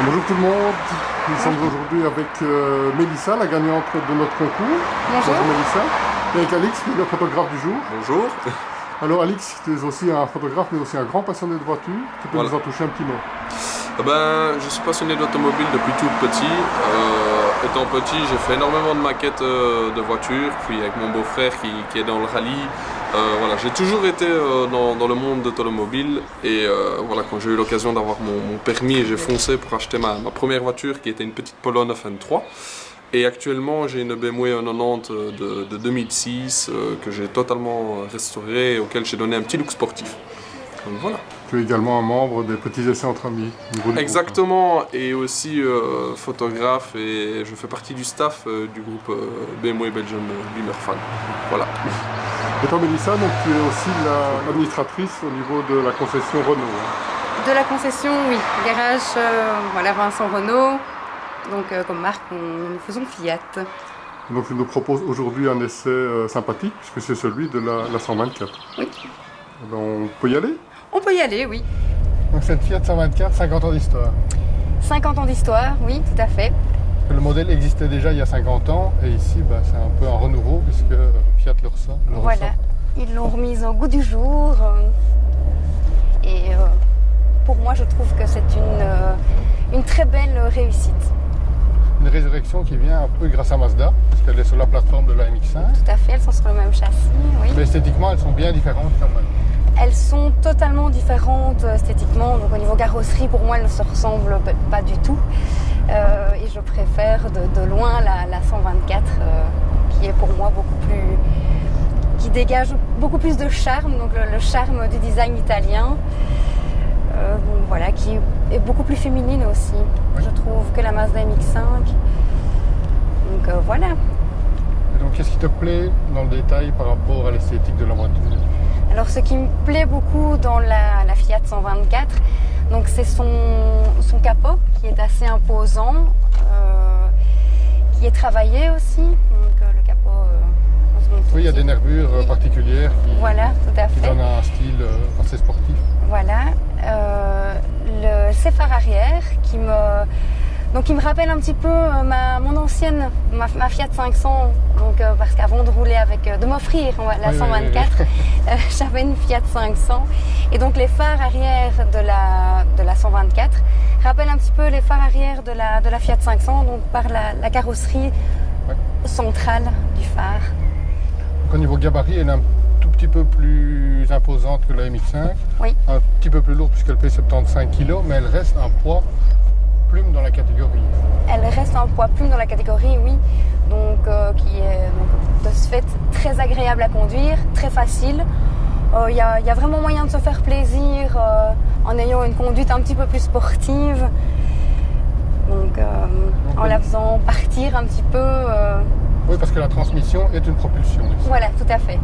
Bonjour tout le monde, nous sommes aujourd'hui avec Mélissa, la gagnante de notre concours. Bonjour. Mélissa. Et avec Alix, qui est le photographe du jour. Bonjour. Alors Alix, tu es aussi un photographe, mais aussi un grand passionné de voitures. Tu peux nous en toucher un petit mot? Je suis passionné d'automobile depuis tout petit. Étant petit, j'ai fait énormément de maquettes de voitures, puis avec mon beau-frère qui est dans le rallye. J'ai toujours été dans le monde de l'automobile et quand j'ai eu l'occasion d'avoir mon permis, j'ai foncé pour acheter ma première voiture qui était une petite Polo 993. Et actuellement, j'ai une BMW 190 de 2006 que j'ai totalement restaurée et auquel j'ai donné un petit look sportif. Donc voilà. Tu es également un membre des Petits Essais entre Amis. Exactement, groupe, et aussi photographe, et je fais partie du staff du groupe BMW Belgium Beamer Fan. Voilà. Et toi Mélissa, donc, tu es aussi l'administratrice au niveau de la concession Renault. De la concession, oui. Garage Vincent Renault. Donc comme marque, nous faisons Fiat. Donc tu nous proposes aujourd'hui un essai sympathique, puisque c'est celui de la 124. Oui. Alors, on peut y aller? On peut y aller, oui. Donc cette Fiat 124, 50 ans d'histoire. 50 ans d'histoire, oui, tout à fait. Le modèle existait déjà il y a 50 ans, et ici c'est un peu un renouveau, puisque Fiat le ressort. Voilà, ils l'ont remise au goût du jour. Pour moi, je trouve que c'est une très belle réussite. Une résurrection qui vient un peu grâce à Mazda, parce qu'elle est sur la plateforme de la MX-5. Tout à fait, elles sont sur le même châssis, oui. Mais esthétiquement, elles sont bien différentes quand même. Elles sont totalement différentes esthétiquement, donc au niveau carrosserie, pour moi, elles ne se ressemblent pas du tout. Et je préfère de loin la 124, qui est pour moi qui dégage beaucoup plus de charme, donc le charme du design italien. Qui est beaucoup plus féminine aussi, oui. Je trouve, que la Mazda MX-5. Donc voilà. Et donc qu'est-ce qui te plaît dans le détail par rapport à l'esthétique de la voiture? Alors ce qui me plaît beaucoup dans la Fiat 124, donc c'est son capot qui est assez imposant, qui est travaillé aussi. Donc le capot. Oui, il y a des nervures particulières qui donnent un style assez sportif. Voilà. Ces phares arrière qui me rappelle un petit peu mon ancienne, ma Fiat 500, parce qu'avant de m'offrir la 124, j'avais une Fiat 500. Et donc les phares arrière de la 124 rappellent un petit peu les phares arrière de la Fiat 500, donc par la carrosserie centrale du phare. Donc, au niveau gabarit, elle est un tout petit peu plus imposante que la MX-5, oui. Un petit peu plus lourde puisqu'elle fait 75 kg, mais elle reste un poids plume dans la catégorie. Elle reste un poids plume dans la catégorie, oui, qui est de ce fait très agréable à conduire, très facile. Il y a vraiment moyen de se faire plaisir en ayant une conduite un petit peu plus sportive, en la faisant partir un petit peu. Oui, parce que la transmission est une propulsion ici. Voilà, tout à fait.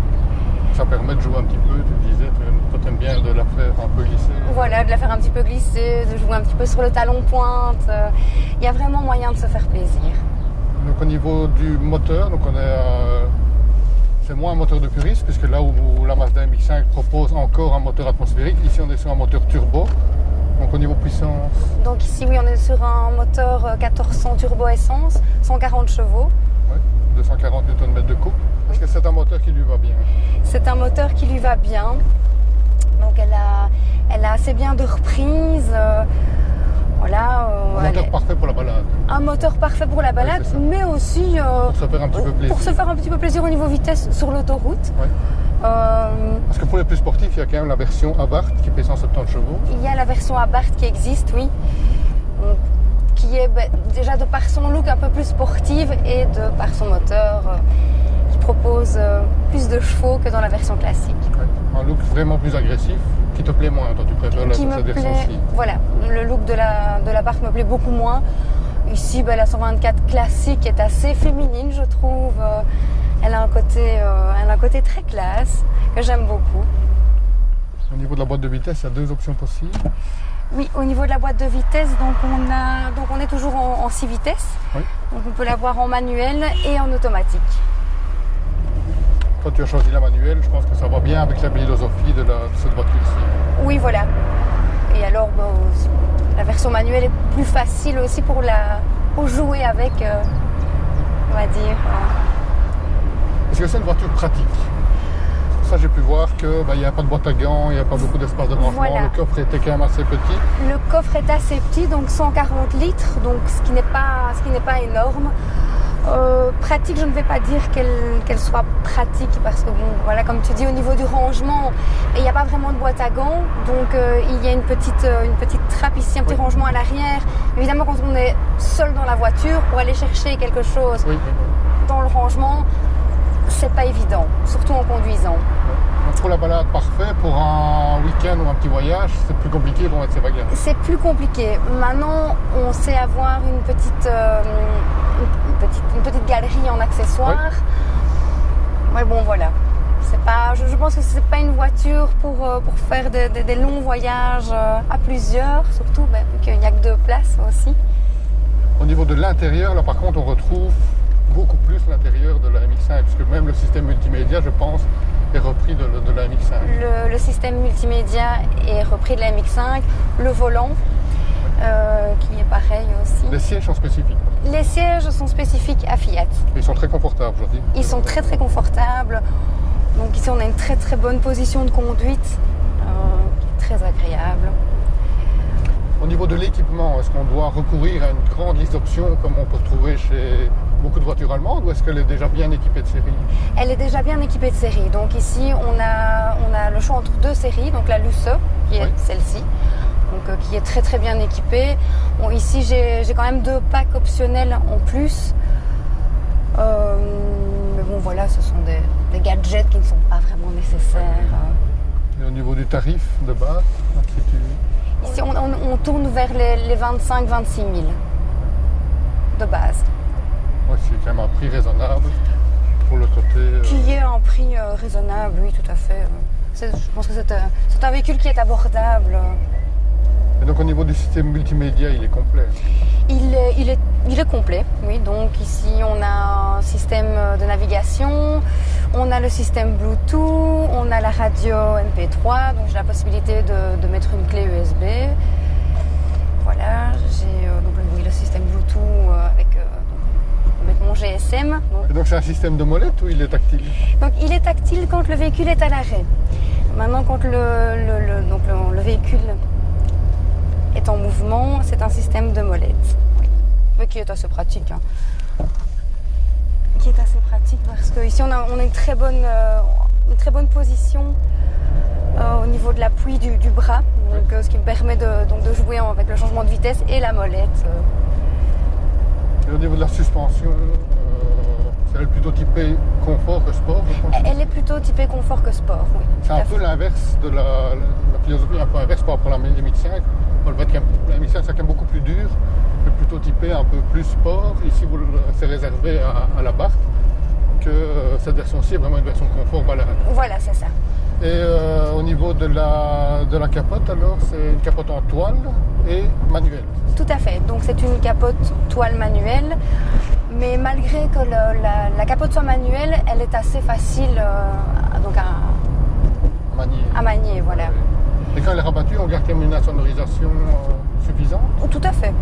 Ça permet de jouer un petit peu, tu disais, toi t'aimes bien de la faire un peu glisser. Voilà, de la faire un petit peu glisser, de jouer un petit peu sur le talon pointe. Il y a vraiment moyen de se faire plaisir. Donc au niveau du moteur, c'est moins un moteur de puriste, puisque là où la Mazda MX-5 propose encore un moteur atmosphérique, ici on est sur un moteur turbo. Donc au niveau puissance. Donc ici oui, on est sur un moteur 1400 turbo essence, 140 chevaux. Oui, 240 Nm de coupe. Est-ce que c'est un moteur qui lui va bien? C'est un moteur qui lui va bien. Donc elle a assez bien de reprise. Un moteur parfait pour la balade. Un moteur parfait pour la balade, mais aussi pour se faire un petit peu plaisir. Pour se faire un petit peu plaisir au niveau vitesse sur l'autoroute. Oui. Parce que pour les plus sportifs, il y a quand même la version Abarth qui fait 170 chevaux. Il y a la version Abarth qui existe, oui. Qui est déjà de par son look un peu plus sportive et de par son moteur qui propose plus de chevaux que dans la version classique. Ouais. Un look vraiment plus agressif qui te plaît moins, toi tu préfères cette version-ci. Voilà, le look de la Barth me plaît beaucoup moins. Ici, la 124 classique est assez féminine, je trouve. Elle a un côté très classe que j'aime beaucoup. Au niveau de la boîte de vitesse, il y a deux options possibles. Oui, au niveau de la boîte de vitesse, on est toujours en 6 vitesses. Oui. Donc on peut l'avoir en manuel et en automatique. Toi, tu as choisi la manuelle, je pense que ça va bien avec la philosophie de cette voiture-ci. Oui, voilà. Et alors, la version transmission manuelle est plus facile aussi pour jouer avec, on va dire. Est-ce que c'est une voiture pratique? Ça, j'ai pu voir qu'il n'y a pas de boîte à gants, il n'y a pas beaucoup d'espace de rangement. Voilà. Le coffre était quand même assez petit. Le coffre est assez petit, donc 140 litres, donc ce qui n'est pas énorme. Pratique, je ne vais pas dire qu'elle soit pratique parce que, bon, voilà, comme tu dis, au niveau du rangement, il n'y a pas vraiment de boîte à gants. Donc, il y a une petite trappe ici, un petit rangement à l'arrière. Évidemment, quand on est seul dans la voiture, pour aller chercher quelque chose dans le rangement, c'est pas évident, surtout en conduisant. Donc, pour la balade, parfait. Pour un week-end ou un petit voyage, c'est plus compliqué pour mettre ses bagages. C'est plus compliqué. Maintenant, on sait avoir une petite galerie en accessoires. Mais bon, voilà. C'est pas, je pense que c'est pas une voiture pour faire des longs voyages à plusieurs, surtout vu qu'il n'y a que 2 places aussi. Au niveau de l'intérieur, là par contre, on retrouve beaucoup plus l'intérieur de la MX-5, parce que même le système multimédia, je pense, est repris de la MX-5. Le système multimédia est repris de la MX-5, le volant, qui est pareil aussi. Les sièges sont spécifiques. Les sièges sont spécifiques à Fiat. Ils sont très confortables, je dis. Ils sont très très confortables. Donc ici, on a une très très bonne position de conduite, qui est très agréable. Au niveau de l'équipement, est-ce qu'on doit recourir à une grande liste d'options comme on peut retrouver chez beaucoup de voitures allemandes, ou est-ce qu'elle est déjà bien équipée de série? Elle est déjà bien équipée de série. Donc ici, on a le choix entre 2 séries. Donc la Luce, qui est celle-ci, donc, qui est très très bien équipée. Bon, ici, j'ai quand même 2 packs optionnels en plus. Mais bon, voilà, ce sont des gadgets qui ne sont pas vraiment nécessaires. Et au niveau du tarif de base, ici, on tourne vers les 25-26 000 de base. Oui, c'est quand même un prix raisonnable pour le côté... Qui est un prix raisonnable, oui, tout à fait. Je pense que c'est un véhicule qui est abordable. Et donc au niveau du système multimédia, il est complet? Il est complet, oui. Donc ici, on a un système de navigation, on a le système Bluetooth, on a la radio MP3, donc j'ai la possibilité de mettre une clé USB. Voilà, j'ai donc le système Bluetooth avec mettre mon GSM. Donc, et donc c'est un système de molette ou il est tactile? Donc il est tactile quand le véhicule est à l'arrêt. Maintenant, quand le véhicule est en mouvement, c'est un système de molette. Mais qui est assez pratique. Qui est assez pratique parce qu'ici on a une très bonne position au niveau de l'appui du bras, donc, ce qui me permet de jouer avec le changement de vitesse et la molette. Et au niveau de la suspension, c'est plutôt typée confort que sport? Elle est plutôt typée confort que sport, oui. C'est un peu l'inverse de la philosophie, un peu inverse par rapport à la MX-5. La MX-5 c'est quand même beaucoup plus dur, c'est plutôt typé un peu plus sport. Ici, c'est réservé à la Barth, que cette version-ci est vraiment une version confort balade. Voilà, c'est ça. Et au niveau de la capote, alors, c'est une capote en toile et manuelle. Tout à fait. Donc c'est une capote toile manuelle, mais malgré que la capote soit manuelle, elle est assez facile à manier. Voilà. Et quand elle est rabattue, on garde quand même une insonorisation suffisante? Tout à fait.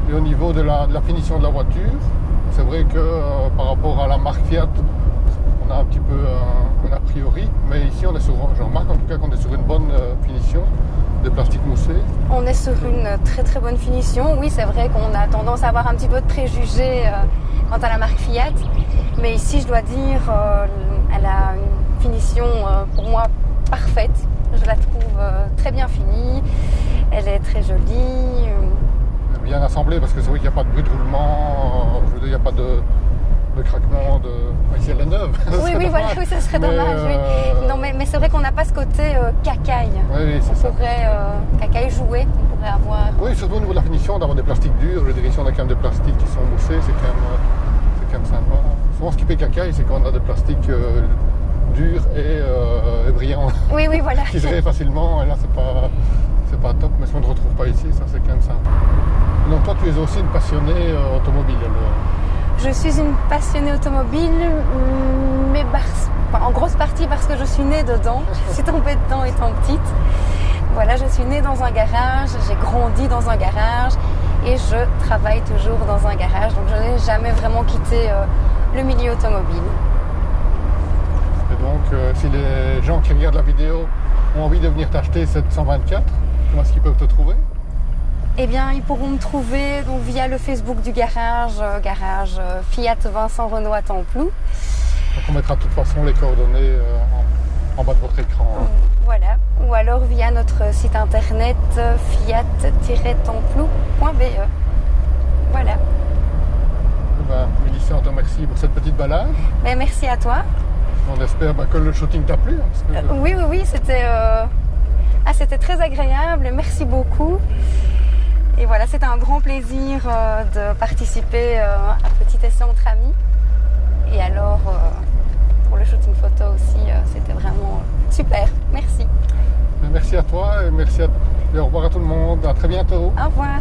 Et au niveau de la finition de la voiture, c'est vrai que par rapport à la marque Fiat, on a un petit peu un a priori, mais ici on est sur, je remarque en tout cas qu'on est sur une bonne finition de plastique moussé. On est sur une très très bonne finition. Oui, c'est vrai qu'on a tendance à avoir un petit peu de préjugés quant à la marque Fiat, mais ici je dois dire, elle a une finition pour moi parfaite. Je la trouve très bien finie, elle est très jolie. Bien assemblée parce que c'est vrai qu'il n'y a pas de bruit de roulement, je veux dire, il n'y a pas de craquement ici elle est neuve. Oui, voilà, oui, ça serait dommage. Oui. Non, mais c'est vrai qu'on n'a pas ce côté cacaille. Oui, c'est ça. Cacaille joué qu'on pourrait avoir. Oui, surtout au niveau de la finition, d'avoir des plastiques durs. Je veux dire, ici on a quand même des plastiques qui sont moussés, c'est quand même sympa. Souvent ce qui fait cacaille, c'est quand on a des plastiques durs et brillants. Oui, voilà. qui se rayent facilement, et là c'est pas top, mais si on ne retrouve pas ici, ça c'est quand même sympa. Donc toi tu es aussi une passionnée automobile alors? Je suis une passionnée automobile, mais en grosse partie parce que je suis née dedans. Je suis tombée dedans étant petite. voilà, je suis née dans un garage, j'ai grandi dans un garage et je travaille toujours dans un garage. Donc je n'ai jamais vraiment quitté le milieu automobile. Et donc, si les gens qui regardent la vidéo ont envie de venir t'acheter cette 124, comment est-ce qu'ils peuvent te trouver? Eh bien, ils pourront me trouver donc, via le Facebook du garage, garage Fiat Vincent Renault à Temploux. Donc on mettra de toute façon les coordonnées en bas de votre écran. Voilà, ou alors via notre site internet fiat-temploux.be. Voilà. Mélissa, on te remercie pour cette petite balade. Ben, merci à toi. On espère que le shooting t'a plu. Hein, oui, c'était très agréable. Merci beaucoup. Et voilà, c'était un grand plaisir de participer à Petit Essai entre amis. Et alors, pour le shooting photo aussi, c'était vraiment super. Merci. Merci à toi et merci et au revoir à tout le monde. À très bientôt. Au revoir.